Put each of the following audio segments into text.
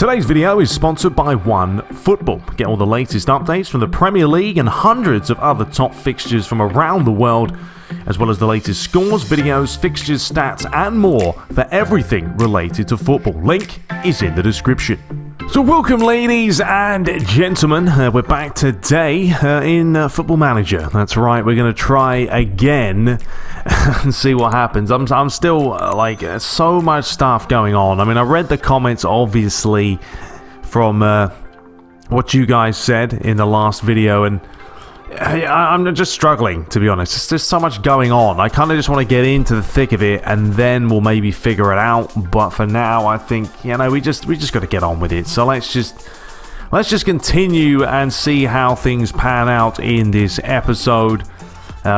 Today's video is sponsored by OneFootball. Get all the latest updates from the Premier League and hundreds of other top fixtures from around the world, as well as the latest scores, videos, fixtures, stats, and more for everything related to football. Link is in the description. So welcome, ladies and gentlemen. We're back today in Football Manager. That's right, we're going to try again and see what happens. I'm still like so much stuff going on. I mean, I read the comments obviously from what you guys said in the last video, and I'm just struggling, to be honest. There's just so much going on. I kind of just want to get into the thick of it, and then we'll maybe figure it out. But for now, I think, you know, we just got to get on with it. So let's just continue and see how things pan out in this episode.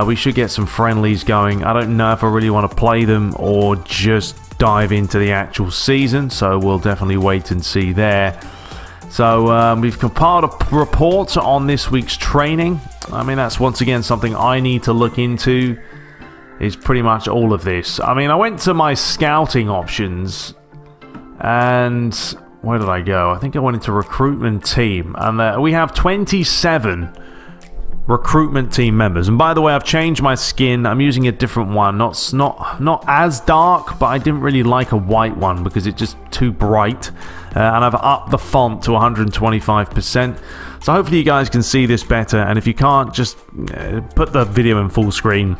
We should get some friendlies going. I don't know if I really want to play them or just dive into the actual season. So we'll definitely wait and see there. So we've compiled a report on this week's training. I mean, that's once again something I need to look into, is pretty much all of this. I mean, I went to my scouting options, and where did I go? I think I went into recruitment team, and we have 27 recruitment team members. And by the way, I've changed my skin. I'm using a different one, not as dark, but I didn't really like a white one because it's just too bright. And I've upped the font to 125%. So hopefully you guys can see this better. And if you can't, just put the video in full screen.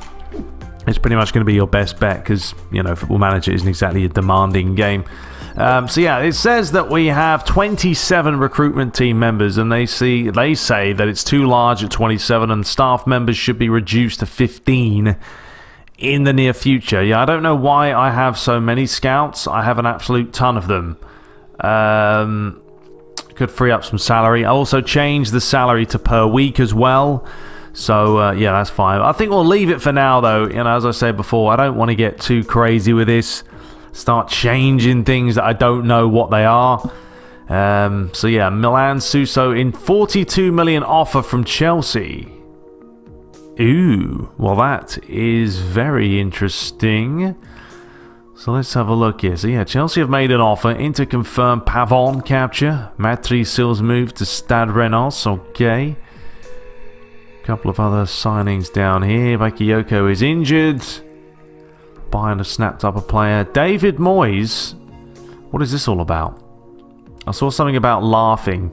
It's pretty much going to be your best bet because, you know, Football Manager isn't exactly a demanding game. So yeah, it says that we have 27 recruitment team members, and they say that it's too large at 27, and staff members should be reduced to 15 in the near future. Yeah, I don't know why I have so many scouts. I have an absolute ton of them. Could free up some salary. I also changed the salary to per week as well. So yeah, that's fine. I think we'll leave it for now, though. You know, as I said before, I don't want to get too crazy with this. Start changing things that I don't know what they are. So yeah, Milan Suso in 42 million offer from Chelsea. Ooh, well that is very interesting. So let's have a look here. So yeah, Chelsea have made an offer. Inter confirmed Pavon capture. Madrid Sil's move to Stade Rennes. Okay. Couple of other signings down here. Bakayoko is injured. Bayern have snapped up a player. David Moyes. What is this all about? I saw something about laughing.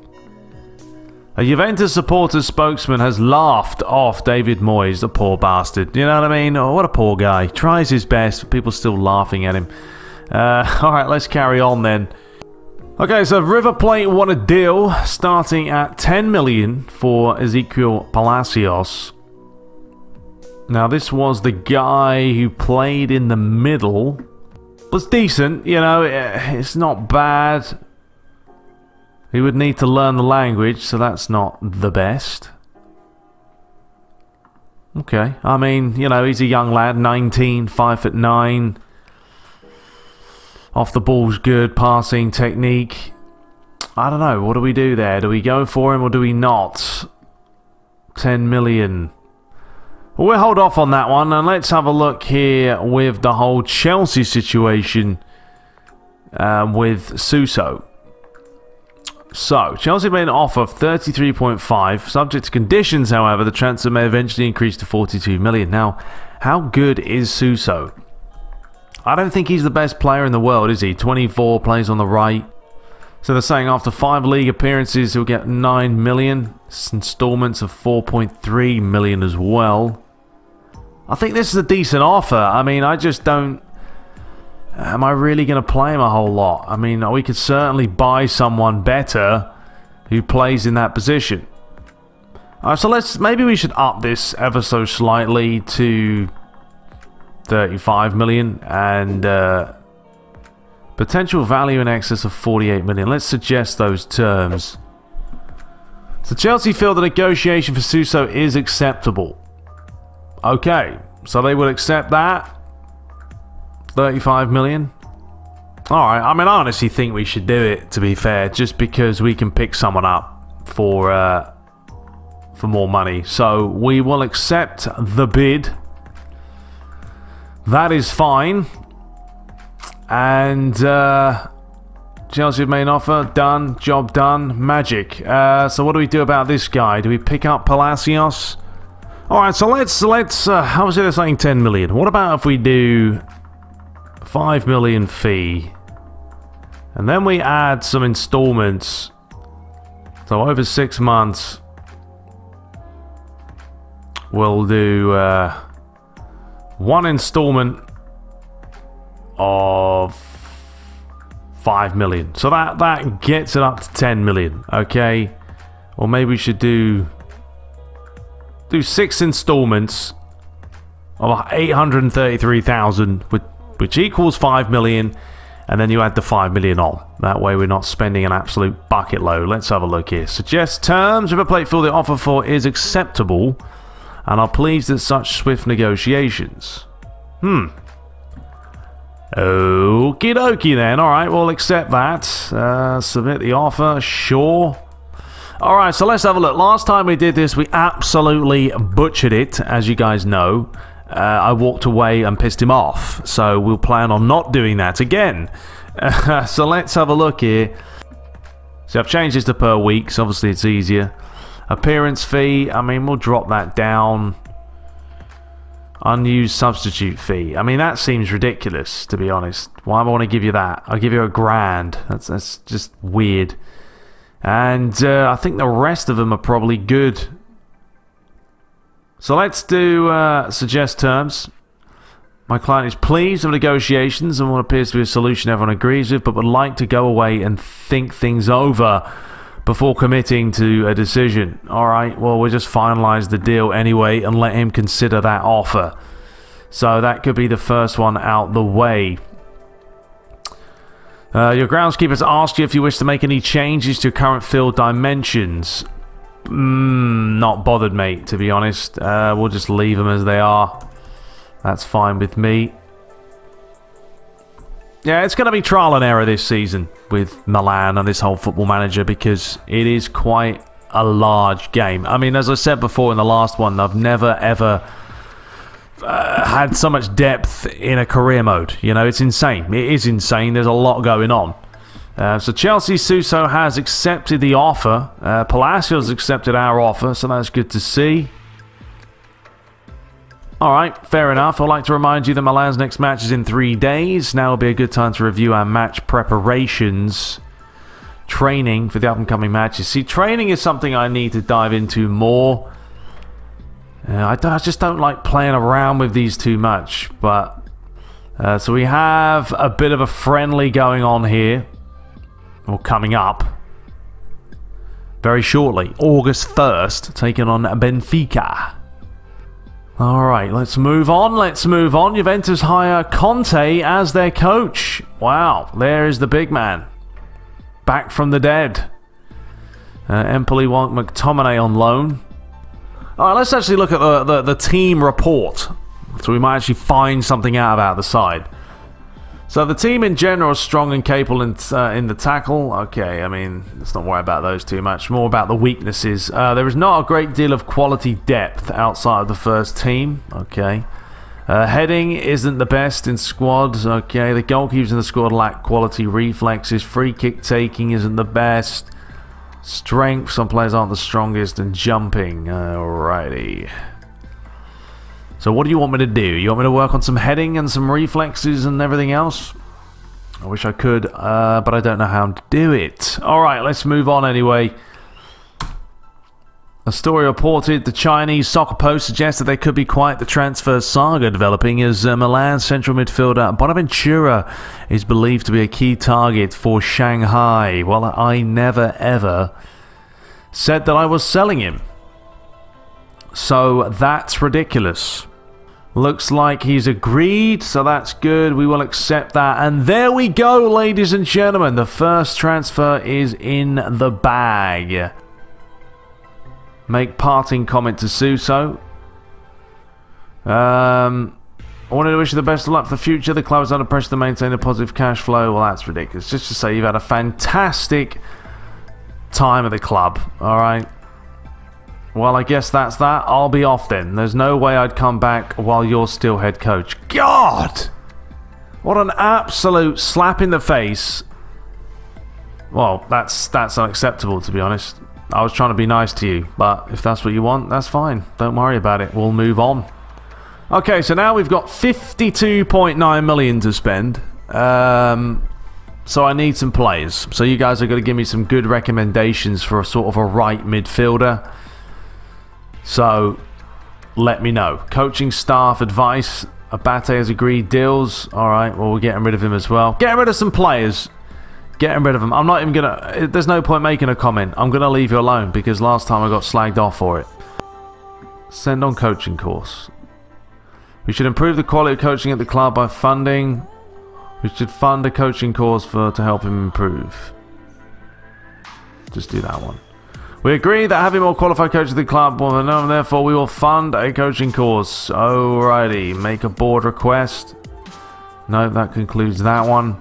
A Juventus supporter spokesman has laughed off David Moyes, the poor bastard. You know what I mean? Oh, what a poor guy. Tries his best, but people still laughing at him. Alright, let's carry on then. Okay, so River Plate won a deal starting at 10 million for Ezequiel Palacios. Now, this was the guy who played in the middle. Was decent, you know, it's not bad. He would need to learn the language, so that's not the best. Okay, I mean, you know, he's a young lad, 19, 5'9". Off the ball's good, passing, technique. I don't know, what do we do there? Do we go for him or do we not? 10 million. Well, we'll hold off on that one, and let's have a look here with the whole Chelsea situation with Suso. So, Chelsea made an offer of 33.5. Subject to conditions, however, the transfer may eventually increase to 42 million. Now, how good is Suso? I don't think he's the best player in the world, is he? 24, plays on the right. So they're saying after 5 league appearances, he'll get 9 million. Installments of 4.3 million as well. I think this is a decent offer. I mean, I just don't... Am I really going to play him a whole lot? I mean, we could certainly buy someone better who plays in that position. Alright, so maybe we should up this ever so slightly to 35 million and potential value in excess of 48 million. Let's suggest those terms. So Chelsea feel the negotiation for Suso is acceptable. Okay, so they would accept that. 35 million. Alright, I mean, I honestly think we should do it, to be fair, just because we can pick someone up for more money. So we will accept the bid. That is fine. And Chelsea main offer. Done. Job done. Magic. So what do we do about this guy? Do we pick up Palacios? Alright, so let's obviously they're saying 10 million. What about if we do 5 million fee? And then we add some installments. So over 6 months, we'll do one installment of 5 million. So that gets it up to 10 million, okay? Or maybe we should do 6 installments of 833,000, which equals 5 million, and then you add the 5 million on. That way we're not spending an absolute bucket load. Let's have a look here. Suggest terms. River Plate feel the offer for is acceptable and are pleased at such swift negotiations. Okie dokie then. Alright, we'll accept that. Submit the offer. Sure. Alright, so let's have a look. Last time we did this, we absolutely butchered it, as you guys know. I walked away and pissed him off, so we'll plan on not doing that again. So let's have a look here. So I've changed this to per week, so obviously it's easier. Appearance fee, I mean, we'll drop that down. Unused substitute fee. I mean, that seems ridiculous, to be honest. Why would I want to give you that? I'll give you £1,000. That's just weird. And I think the rest of them are probably good. So let's do suggest terms. My client is pleased with negotiations and what appears to be a solution everyone agrees with, but would like to go away and think things over before committing to a decision. Alright, well, we'll just finalise the deal anyway and let him consider that offer. So that could be the first one out the way. Your groundskeepers ask you if you wish to make any changes to your current field dimensions. Not bothered, mate, to be honest. We'll just leave them as they are. That's fine with me. Yeah, it's going to be trial and error this season with Milan and this whole Football Manager because it is quite a large game. I mean, as I said before in the last one, I've never ever had so much depth in a career mode. You know, it's insane. It is insane. There's a lot going on. So Chelsea Suso has accepted the offer. Palacios accepted our offer, so that's good to see. Alright, fair enough. I'd like to remind you that Milan's next match is in 3 days. Now will be a good time to review our match preparations. Training for the up-and-coming matches. See, training is something I need to dive into more. I just don't like playing around with these too much. But so we have a bit of a friendly going on here. Or coming up. Very shortly. August 1st. Taking on Benfica. Alright, let's move on. Let's move on. Juventus hire Conte as their coach. Wow, there is the big man. Back from the dead. Empoli want McTominay on loan. Alright, let's actually look at the team report. So we might actually find something out about the side. So the team in general is strong and capable in the tackle. Okay, I mean, let's not worry about those too much. More about the weaknesses. There is not a great deal of quality depth outside of the first team. Okay. Heading isn't the best in squads. Okay, the goalkeepers in the squad lack quality reflexes. Free kick taking isn't the best. Strength, some players aren't the strongest. And jumping. Alrighty. So what do you want me to do? You want me to work on some heading and some reflexes and everything else? I wish I could, but I don't know how to do it. Alright, let's move on anyway. A story reported the Chinese Soccer Post suggests that there could be quite the transfer saga developing as Milan central midfielder Bonaventura is believed to be a key target for Shanghai. Well, I never ever said that I was selling him. So that's ridiculous. Looks like he's agreed, so that's good. We will accept that. And there we go, ladies and gentlemen. The first transfer is in the bag. Make parting comment to Suso. I wanted to wish you the best of luck for the future. The club is under pressure to maintain a positive cash flow. Well, that's ridiculous. Just to say you've had a fantastic time at the club. Alright. Well, I guess that's that. I'll be off then. There's no way I'd come back while you're still head coach. God! What an absolute slap in the face Well, that's unacceptable, to be honest. I was trying to be nice to you, but if that's what you want, that's fine. Don't worry about it. We'll move on. Okay, so now we've got 52.9 million to spend. So I need some players. So you guys are going to give me some good recommendations for a sort of a right midfielder. So let me know. Coaching staff advice. Abate has agreed deals. Alright, well, we're getting rid of him as well. Getting rid of some players. Getting rid of them. I'm not even going to... There's no point making a comment. I'm going to leave you alone because last time I got slagged off for it. Send on coaching course. We should improve the quality of coaching at the club by funding. We should fund a coaching course to help him improve. Just do that one. We agree that having more qualified coaches at the club will and therefore we will fund a coaching course. Alrighty. Make a board request. No, that concludes that one.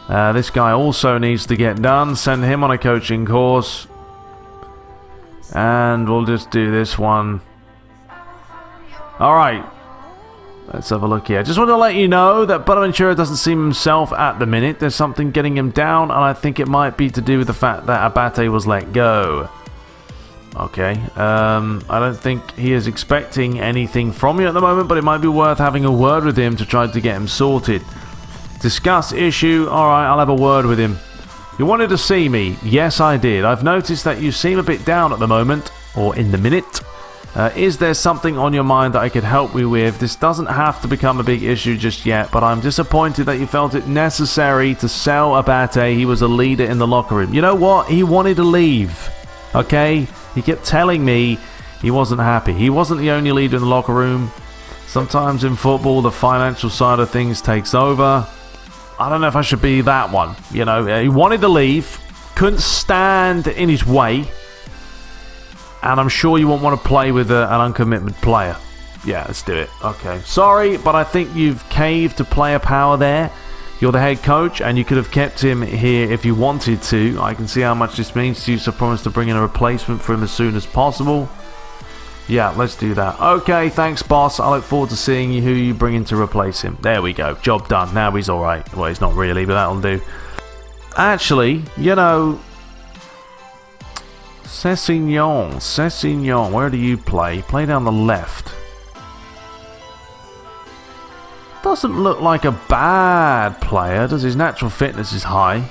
This guy also needs to get done. Send him on a coaching course. And we'll just do this one. Alright. Let's have a look here. Just want to let you know that Bonaventura doesn't seem himself at the minute. There's something getting him down, and I think it might be to do with the fact that Abate was let go. Okay. I don't think he is expecting anything from you at the moment, but it might be worth having a word with him to try to get him sorted. Discuss issue. Alright, I'll have a word with him. You wanted to see me? Yes, I did. I've noticed that you seem a bit down at the moment, or in the minute. Is there something on your mind that I could help you with? This doesn't have to become a big issue just yet, but I'm disappointed that you felt it necessary to sell Abate. He was a leader in the locker room. You know what? He wanted to leave. Okay? He kept telling me he wasn't happy. He wasn't the only leader in the locker room. Sometimes in football, the financial side of things takes over. I don't know if I should be that one. You know, he wanted to leave, couldn't stand in his way, and I'm sure you won't want to play with an uncommitted player. Yeah, let's do it. Okay. Sorry, but I think you've caved to player power there. You're the head coach, and you could have kept him here if you wanted to. I can see how much this means to you, so promise to bring in a replacement for him as soon as possible. Yeah, let's do that. Okay, thanks, boss. I look forward to seeing who you bring in to replace him. There we go. Job done. Now he's alright. Well, he's not really, but that'll do. Actually, you know... Cessignon, where do you play? Play down the left. Doesn't look like a bad player, does his natural fitness is high.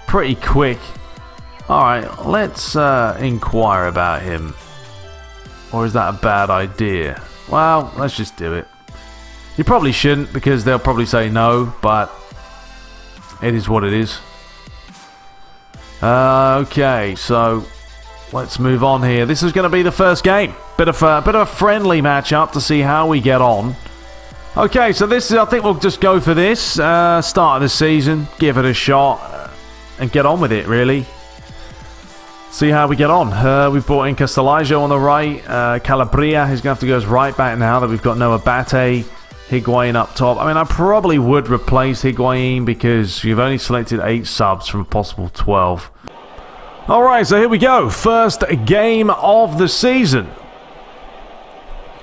Pretty quick. Alright, let's inquire about him. Or is that a bad idea? Well, let's just do it. You probably shouldn't because they'll probably say no, but it is what it is. Okay, so let's move on here. This is going to be the first game. Bit of a friendly matchup to see how we get on. Okay, so this is, I think we'll just go for this. Start of the season, give it a shot, and get on with it, really. See how we get on. We've brought in Castellajo on the right. Calabria is going to have to go as right back now that we've got no Abate. Higuain up top. I mean, I probably would replace Higuain because you've only selected 8 subs from a possible 12. Alright, so here we go. First game of the season.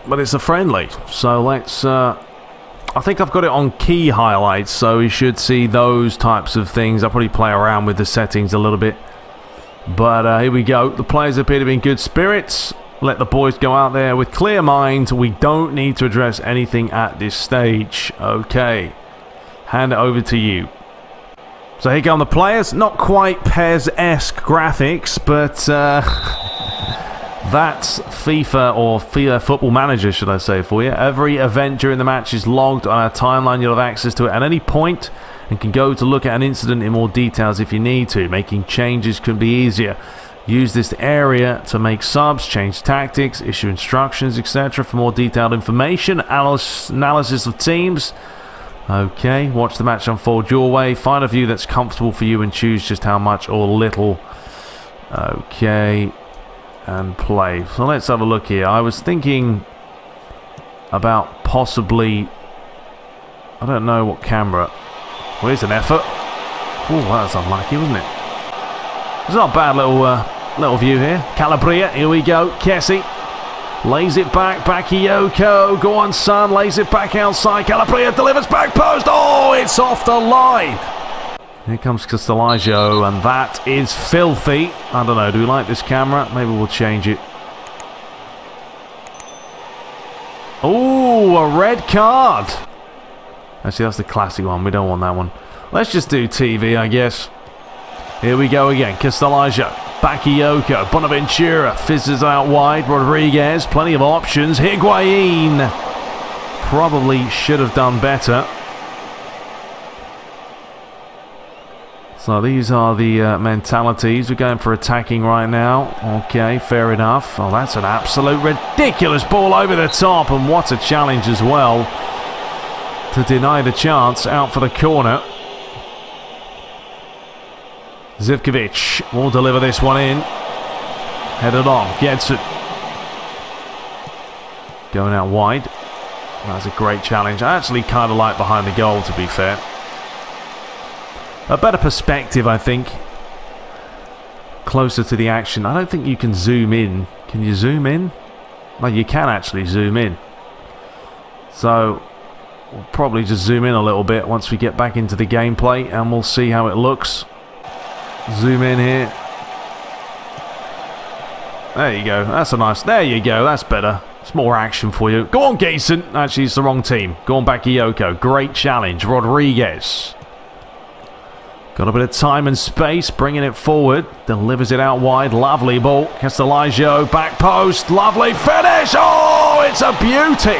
But it's a friendly. So let's... I think I've got it on key highlights, so we should see those types of things. I'll probably play around with the settings a little bit. But here we go. The players appear to be in good spirits. Let the boys go out there with clear minds. We don't need to address anything at this stage. Okay. Hand it over to you. So here come the players. Not quite PES-esque graphics, but that's FIFA or FIFA Football Manager, should I say, for you. Every event during the match is logged on our timeline. You'll have access to it at any point and can go to look at an incident in more details if you need to. Making changes could be easier. Use this area to make subs, change tactics, issue instructions, etc. for more detailed information. Analysis of teams. Okay, watch the match unfold your way. Find a view that's comfortable for you and choose just how much or little. Okay, and play. So let's have a look here. I was thinking about possibly... I don't know what camera... Well, here's an effort. Oh, that was unlucky, wasn't it? It's not a bad little view here. Calabria, here we go. Kessie lays it back. Bakayoko, go on, son. Lays it back outside. Calabria delivers back post. Oh, it's off the line. Here comes Castellaggio, and that is filthy. I don't know, do we like this camera? Maybe we'll change it. Oh, a red card. Actually, that's the classic one. We don't want that one. Let's just do TV, I guess. Here we go again. Castellaggio, Bakayoko, Bonaventura fizzes out wide. Rodriguez, plenty of options. Higuain probably should have done better. So these are the mentalities. We're going for attacking right now. Okay, fair enough. Oh, that's an absolute ridiculous ball over the top. And what a challenge as well to deny the chance. Out for the corner. Zivkovic will deliver this one in. Headed on. Gets it. Going out wide. That's a great challenge. I actually kind of like behind the goal, to be fair. A better perspective, I think. Closer to the action. I don't think you can zoom in. Can you zoom in? Well, you can actually zoom in. So, we'll probably just zoom in a little bit once we get back into the gameplay, and we'll see how it looks. Zoom in here. There you go. That's a nice... There you go. That's better. It's more action for you. Go on, Gayson. Actually, it's the wrong team. Go on, Bakayoko. Great challenge. Rodriguez. Got a bit of time and space, bringing it forward. Delivers it out wide. Lovely ball. Castellaggio, back post. Lovely finish. Oh, it's a beauty.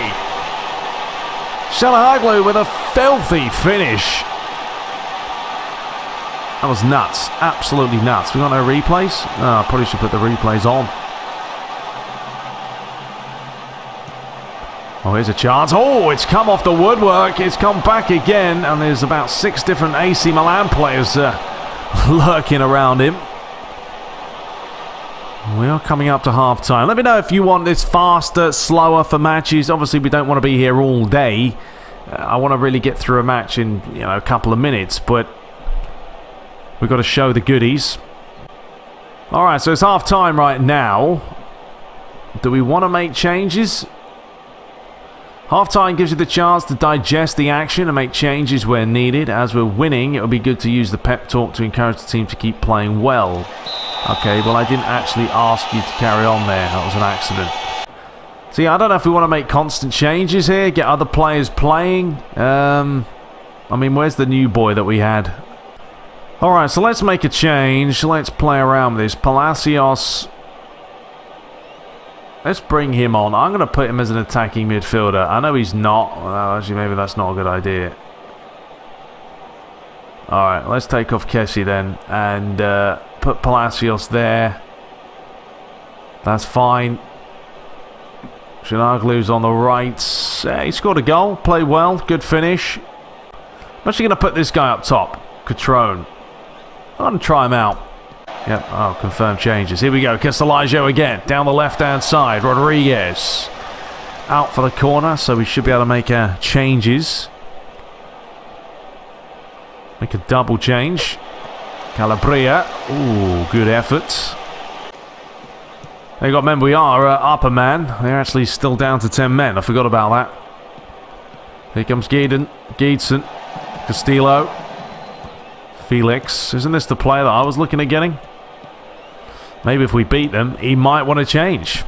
Çalhanoğlu with a filthy finish. That was nuts. Absolutely nuts. We got no replays? Oh, I probably should put the replays on. Oh, here's a chance. Oh, it's come off the woodwork. It's come back again. And there's about 6 different AC Milan players lurking around him. We are coming up to half-time. Let me know if you want this faster, slower for matches. Obviously, we don't want to be here all day. I want to really get through a match in, you know, a couple of minutes. But we've got to show the goodies. Alright, so it's half-time right now. Do we want to make changes? Half-time gives you the chance to digest the action and make changes where needed. As we're winning, it would be good to use the pep talk to encourage the team to keep playing well. Okay, well, I didn't actually ask you to carry on there. That was an accident. So yeah, I don't know if we want to make constant changes here, get other players playing. I mean, where's the new boy that we had? Alright, so let's make a change. Let's play around with this. Palacios. Let's bring him on. I'm going to put him as an attacking midfielder. I know he's not. Well, actually, maybe that's not a good idea. Alright, let's take off Kessie then. And put Palacios there. That's fine. Çalhanoğlu's on the right. He scored a goal. Played well. Good finish. I'm actually going to put this guy up top. Catrone. I'm going to try him out. Yep, oh, confirm changes. Here we go. Castellaggio again. Down the left-hand side. Rodriguez. Out for the corner, so we should be able to make changes. Make a double change. Calabria. Ooh, good effort. You got to remember, we are up a man. They're actually still down to 10 men. I forgot about that. Here comes Geedson. Castillo. Felix. Isn't this the player that I was looking at getting? Maybe if we beat them, he might want to change.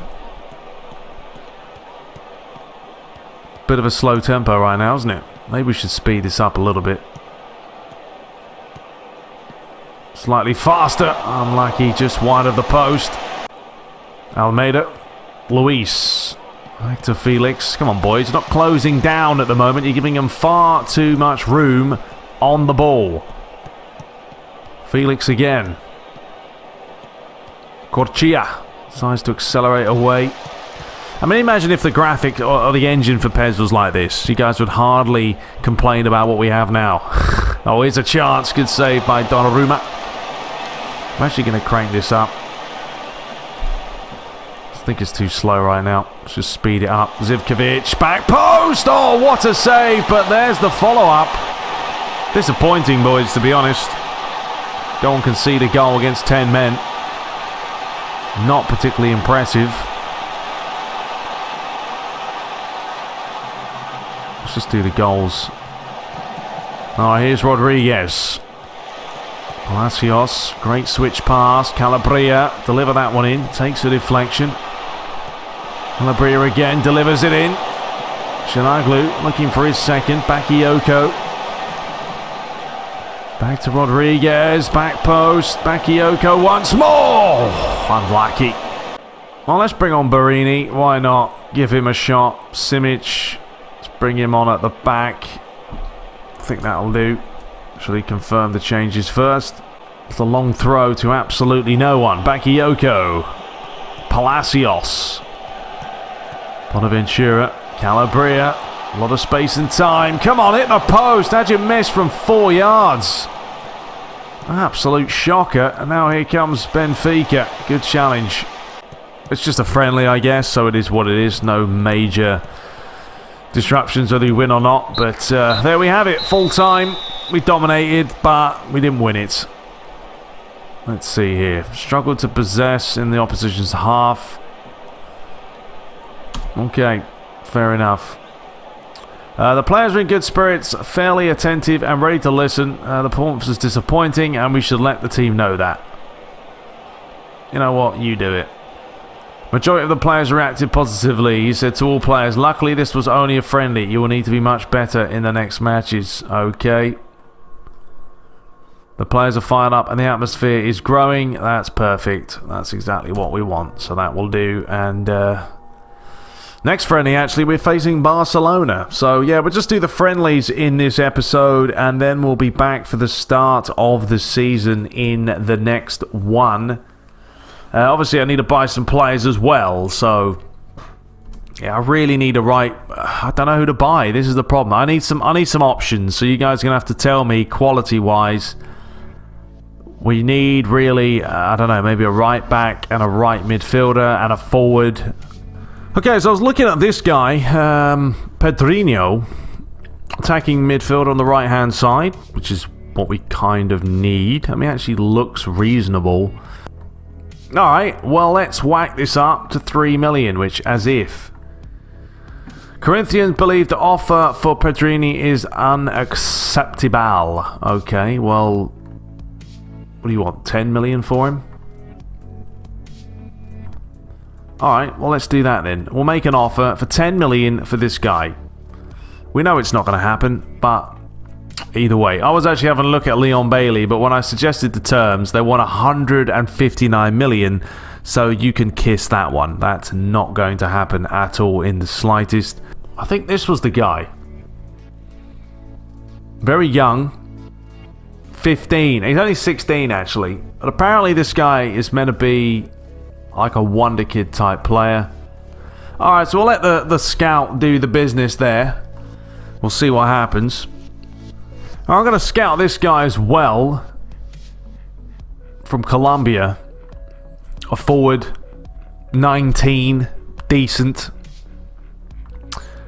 Bit of a slow tempo right now, isn't it? Maybe we should speed this up a little bit. Slightly faster. Unlucky, just wide of the post. Almeida. Luis. Back to Felix. Come on, boys. You're not closing down at the moment. You're giving them far too much room on the ball. Felix again. Corchia decides to accelerate away. I mean, imagine if the graphic or the engine for PES was like this. You guys would hardly complain about what we have now. Oh, here's a chance. Good save by Donnarumma. I'm actually going to crank this up. I think it's too slow right now. Let's just speed it up. Zivkovic, back post! Oh, what a save! But there's the follow-up. Disappointing, boys, to be honest. Go and concede a goal against 10 men. Not particularly impressive. Let's just do the goals. Oh, here's Rodriguez. Palacios, great switch pass. Calabria, deliver that one in. Takes a deflection. Calabria again, delivers it in. Shanaglu looking for his second. Bakayoko. Back to Rodriguez. Back post. Bakayoko once more. Unlucky. Well, let's bring on Barini. Why not? Give him a shot. Simic. Let's bring him on at the back. I think that'll do. Shall he confirm the changes first? It's a long throw to absolutely no one. Bakayoko. Palacios. Bonaventura. Calabria. A lot of space and time. Come on, hit the post. How'd you miss from 4 yards? Absolute shocker. And now here comes Benfica. Good challenge. It's just a friendly, I guess, so it is what it is. No major disruptions whether you win or not. But there we have it. Full time. We dominated, but we didn't win it. Let's see here. Struggled to possess in the opposition's half. Okay, fair enough. The players are in good spirits, fairly attentive and ready to listen. The performance is disappointing and we should let the team know that. You know what? You do it. Majority of the players reacted positively. He said to all players, luckily this was only a friendly. You will need to be much better in the next matches. Okay. The players are fired up and the atmosphere is growing. That's perfect. That's exactly what we want. So that will do. And next friendly, actually, we're facing Barcelona. So yeah, we'll just do the friendlies in this episode. And then we'll be back for the start of the season in the next one. Obviously, I need to buy some players as well. So yeah, I really need to write. I don't know who to buy. This is the problem. I need some options. So you guys are going to have to tell me quality-wise. We need really, I don't know, maybe a right back and a right midfielder and a forward. Okay, so I was looking at this guy, Pedrinho, attacking midfield on the right-hand side, which is what we kind of need. I mean, it actually looks reasonable. Alright, well, let's whack this up to 3 million, which, as if. Corinthians believe the offer for Pedrini is unacceptable. Okay, well, what do you want, 10 million for him? Alright, well, let's do that then. We'll make an offer for 10 million for this guy. We know it's not going to happen, but either way. I was actually having a look at Leon Bailey, but when I suggested the terms, they want 159 million, so you can kiss that one. That's not going to happen at all in the slightest. I think this was the guy. Very young. 15. He's only 16 actually. But apparently this guy is meant to be like a wonder kid type player. Alright, so we'll let the scout do the business there. We'll see what happens. I'm going to scout this guy as well. From Colombia. A forward. 19. Decent.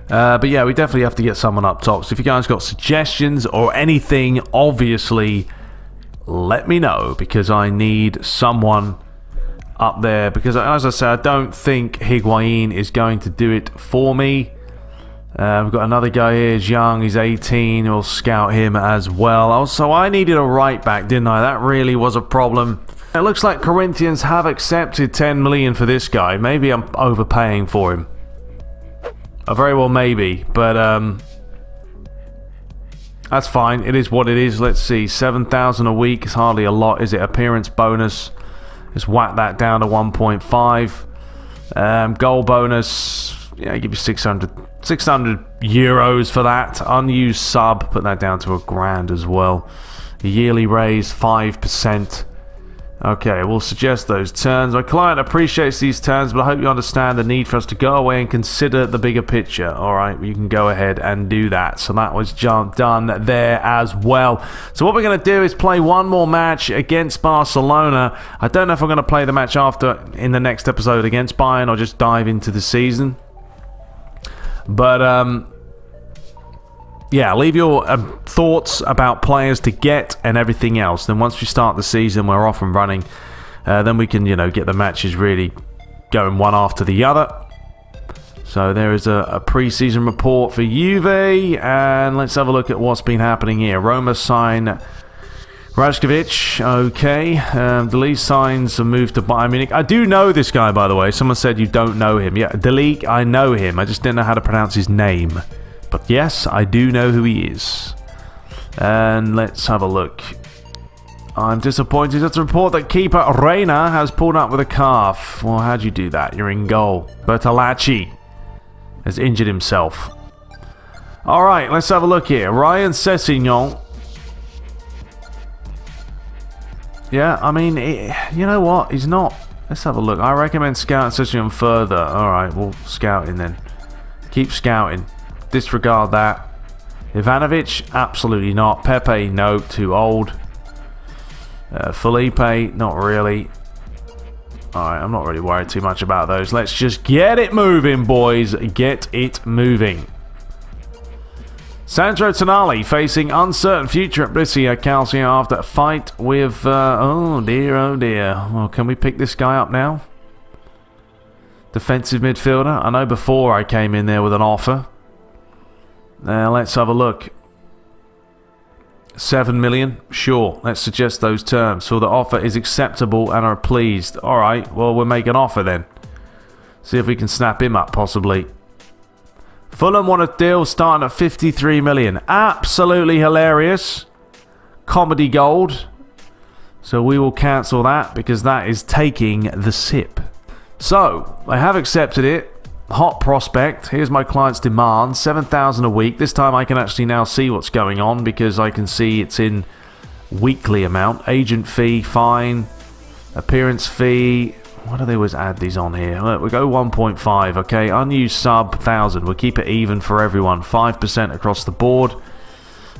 But yeah, we definitely have to get someone up top. So if you guys got suggestions or anything, obviously, let me know. Because I need someone up there. Because as I said, I don't think Higuain is going to do it for me. We've got another guy here, young, he's 18. We'll scout him as well. Also, I needed a right back, didn't I? That really was a problem. It looks like Corinthians have accepted 10 million for this guy. Maybe I'm overpaying for him. Very well, maybe, but that's fine. It is what it is. Let's see, 7,000 a week is hardly a lot, is it? Appearance bonus, just whack that down to 1.5. Goal bonus, yeah, give you 600 euros for that. Unused sub, put that down to £1,000 as well. A yearly raise, 5%. Okay, we'll suggest those terms. My client appreciates these terms, but I hope you understand the need for us to go away and consider the bigger picture. Alright, you can go ahead and do that. So that was done there as well. So what we're going to do is play one more match against Barcelona. I don't know if I'm going to play the match after in the next episode against Bayern or just dive into the season. But, yeah, leave your thoughts about players to get and everything else. Then once we start the season, we're off and running. Then we can, you know, get the matches really going one after the other. So there is a pre-season report for Juve. And let's have a look at what's been happening here. Roma Rashkovic, okay. Delete signs a move to Bayern Munich. I do know this guy, by the way. Someone said you don't know him. Yeah, Delete, I know him. I just didn't know how to pronounce his name. But yes, I do know who he is. And let's have a look. I'm disappointed to report that keeper Reina has pulled up with a calf. Well, how'd you do that? You're in goal. Bertolacci has injured himself. Alright, let's have a look here. Ryan Sessegnon. Yeah, I mean, you know what? He's not. Let's have a look. I recommend scouting Sessegnon further. Alright, well, scouting then. Keep scouting. Disregard that. Ivanovic, absolutely not. Pepe, no, too old. Felipe, not really. Alright, I'm not really worried too much about those. Let's just get it moving, boys. Get it moving. Sandro Tonali facing uncertain future at Brescia Calcio after a fight with... oh dear, oh dear. Well, can we pick this guy up now? Defensive midfielder. I know before I came in there with an offer. Let's have a look. 7 million? Sure, let's suggest those terms. So the offer is acceptable and are pleased. Alright, well, we'll make an offer then. See if we can snap him up, possibly. Fulham want a deal starting at 53 million. Absolutely hilarious. Comedy gold. So we will cancel that because that is taking the sip. So, I have accepted it. Hot prospect. Here's my client's demand. 7,000 a week. This time I can actually now see what's going on because I can see it's in weekly amount. Agent fee, fine. Appearance fee. Why do they always add these on here? Look, we go 1.5, okay. Unused sub, 1,000. We'll keep it even for everyone. 5% across the board.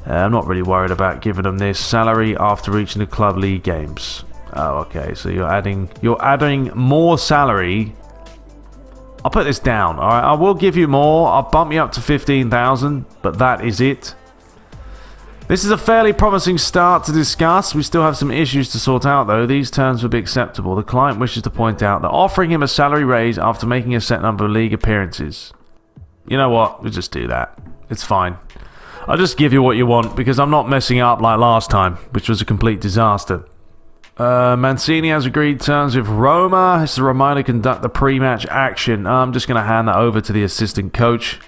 I'm not really worried about giving them this. Salary after reaching the club league games. Oh, okay. So you're adding more salary. I'll put this down, alright? I will give you more. I'll bump you up to 15,000, but that is it. This is a fairly promising start to discuss. We still have some issues to sort out, though. These terms would be acceptable. The client wishes to point out that offering him a salary raise after making a set number of league appearances. You know what? We'll just do that. It's fine. I'll just give you what you want, because I'm not messing up like last time, which was a complete disaster. Mancini has agreed terms with Roma. It's a reminder to conduct the pre-match action. I'm just going to hand that over to the assistant coach.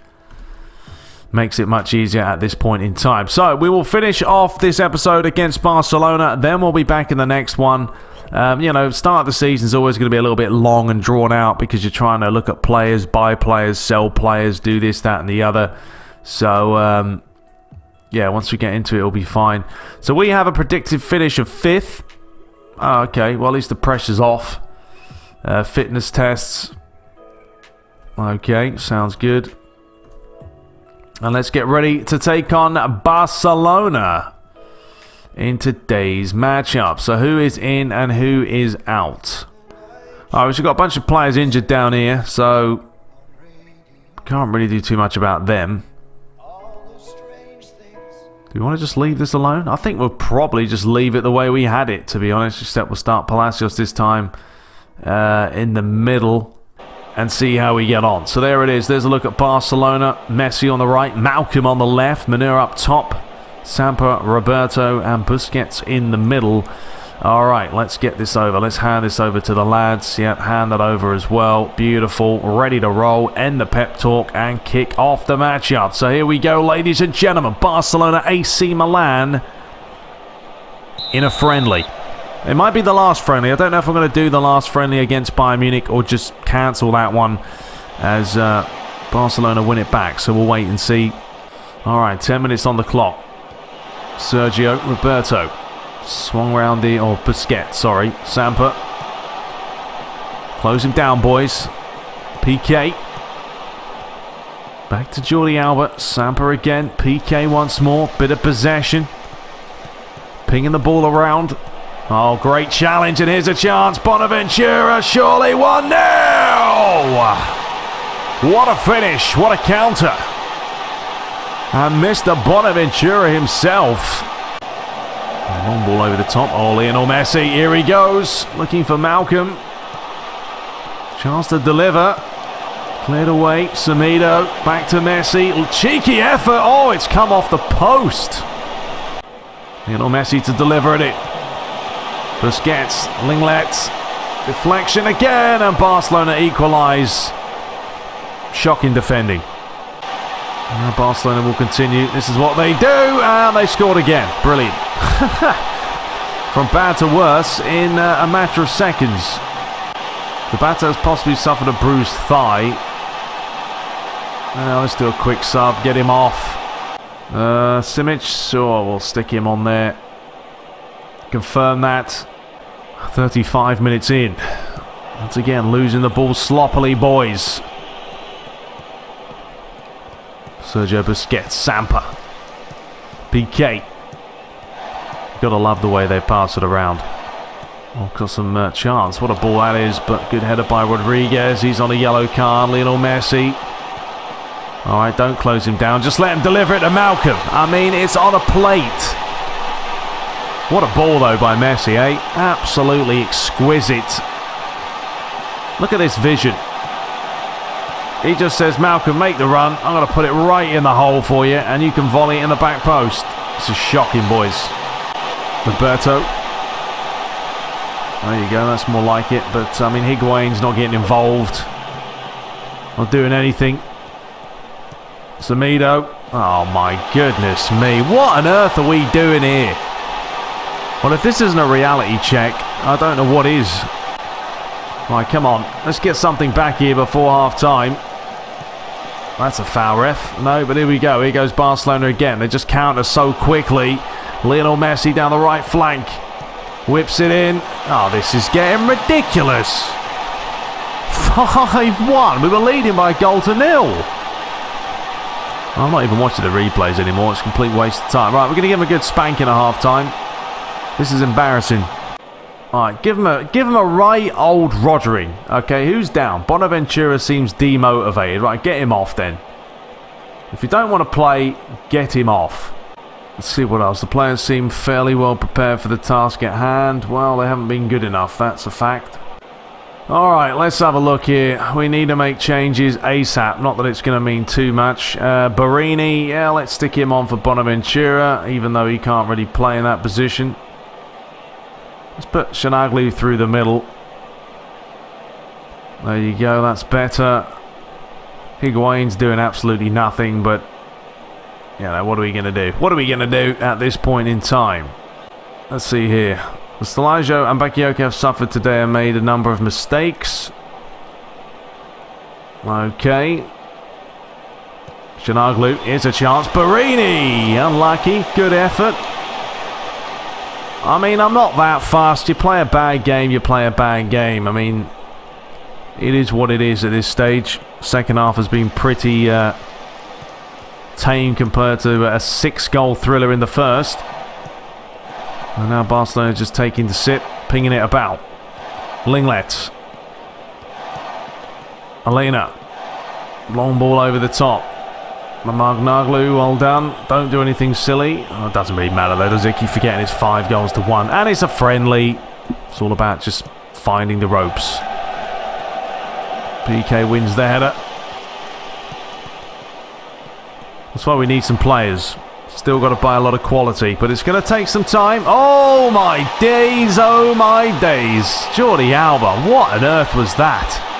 Makes it much easier at this point in time. So, we will finish off this episode against Barcelona. Then we'll be back in the next one. You know, start of the season is always going to be a little bit long and drawn out because you're trying to look at players, buy players, sell players, do this, that, and the other. So, yeah, once we get into it, it'll be fine. So, we have a predicted finish of 5th. Oh, okay, well, at least the pressure's off. Fitness tests. Okay, sounds good. And let's get ready to take on Barcelona in today's matchup. So who is in and who is out? Alright, we've got a bunch of players injured down here, so can't really do too much about them. Do you want to just leave this alone? I think we'll probably just leave it the way we had it, to be honest. Except we'll start Palacios this time in the middle and see how we get on. So there it is. There's a look at Barcelona. Messi on the right, Malcolm on the left, Manur up top, Samper, Roberto, and Busquets in the middle. Alright, let's get this over. Let's hand this over to the lads. Yep, hand that over as well. Beautiful. Ready to roll. End the pep talk and kick off the matchup. So here we go, ladies and gentlemen. Barcelona AC Milan in a friendly. It might be the last friendly. I don't know if I'm going to do the last friendly against Bayern Munich or just cancel that one as Barcelona win it back. So we'll wait and see. Alright, 10 minutes on the clock. Sergio Roberto. Swung round the... or Busquets, sorry. Samper. Close him down, boys. PK. Back to Jordi Alba. Samper again. PK once more. Bit of possession. Pinging the ball around. Oh, great challenge, and here's a chance. Bonaventura, surely 1-0! What a finish. What a counter. And Mr. Bonaventura himself... long ball over the top. Oh, Lionel Messi. Here he goes. Looking for Malcolm. Chance to deliver. Cleared away. Semedo. Back to Messi. Cheeky effort. Oh, it's come off the post. Lionel Messi to deliver at it. Busquets, Linglet, deflection again, and Barcelona equalise. Shocking defending. Now Barcelona will continue. This is what they do, and they scored again. Brilliant. From bad to worse in a matter of seconds. Zapata has possibly suffered a bruised thigh. Let's do a quick sub, get him off. Simic, sure, we'll stick him on there. Confirm that. 35 minutes in. Once again, losing the ball sloppily, boys. Sergio Busquets, Sampa. PK. Gotta love the way they pass it around. Oh, got some chance. What a ball that is, but good header by Rodriguez. He's on a yellow card. Lionel Messi. Alright, don't close him down. Just let him deliver it to Malcolm. I mean, it's on a plate. What a ball, though, by Messi, eh? Absolutely exquisite. Look at this vision. He just says, Malcolm, make the run. I'm going to put it right in the hole for you, and you can volley it in the back post. This is shocking, boys. Roberto. There you go, that's more like it. But, I mean, Higuain's not getting involved. Not doing anything. Semedo. Oh, my goodness me. What on earth are we doing here? Well, if this isn't a reality check, I don't know what is. Right, come on. Let's get something back here before half-time. That's a foul, ref. No, but here we go. Here goes Barcelona again. They just counter so quickly. Lionel Messi down the right flank. Whips it in. Oh, this is getting ridiculous. 5-1. We were leading by a goal to nil. I'm not even watching the replays anymore. It's a complete waste of time. Right, we're going to give him a good spanking at half-time. This is embarrassing. Alright, give him a right old Rodgering. Okay, who's down? Bonaventura seems demotivated. Right, get him off then. If you don't want to play, get him off. Let's see what else. The players seem fairly well prepared for the task at hand. Well, they haven't been good enough, that's a fact. Alright, let's have a look here. We need to make changes ASAP. Not that it's going to mean too much. Barini, yeah, let's stick him on for Bonaventura, even though he can't really play in that position. Let's put Shanagli through the middle. There you go, that's better. Higuain's doing absolutely nothing, but you know, what are we going to do? What are we going to do at this point in time? Let's see here. Stalajo and Bakayoko have suffered today and made a number of mistakes. Okay. Shanagli, here's a chance. Barini, unlucky. Good effort. I mean, I'm not that fast. You play a bad game, you play a bad game. I mean, it is what it is at this stage. Second half has been pretty tame compared to a 6-goal thriller in the first. And now Barcelona just taking the sip, pinging it about. Linglet. Elena. Long ball over the top. Magnaglu, well done. Don't do anything silly. Oh, it doesn't really matter though, does it? Keep forgetting it's 5-1. And it's a friendly. It's all about just finding the ropes. PK wins the header. That's why we need some players. Still got to buy a lot of quality, but it's going to take some time. Oh my days, oh my days. Jordi Alba, what on earth was that?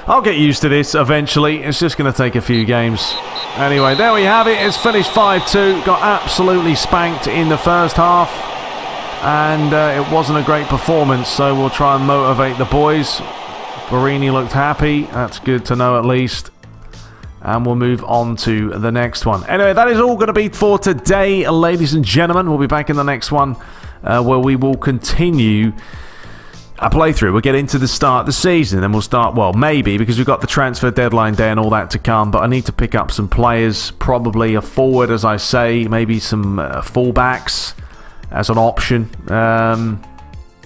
I'll get used to this eventually. It's just going to take a few games. Anyway, there we have it. It's finished 5-2. Got absolutely spanked in the first half. And it wasn't a great performance, so we'll try and motivate the boys. Barini looked happy. That's good to know at least. And we'll move on to the next one. Anyway, that is all going to be for today, ladies and gentlemen. We'll be back in the next one where we will continue a playthrough. We'll get into the start of the season, then we'll start, well, maybe, because we've got the transfer deadline day and all that to come, but I need to pick up some players, probably a forward, as I say, maybe some fullbacks as an option.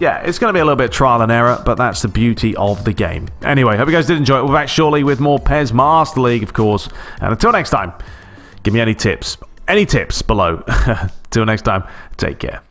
Yeah, it's going to be a little bit trial and error, but that's the beauty of the game. Anyway, hope you guys did enjoy it. We're back shortly with more PES Master League, of course, and until next time, give me any tips below. Till next time, take care.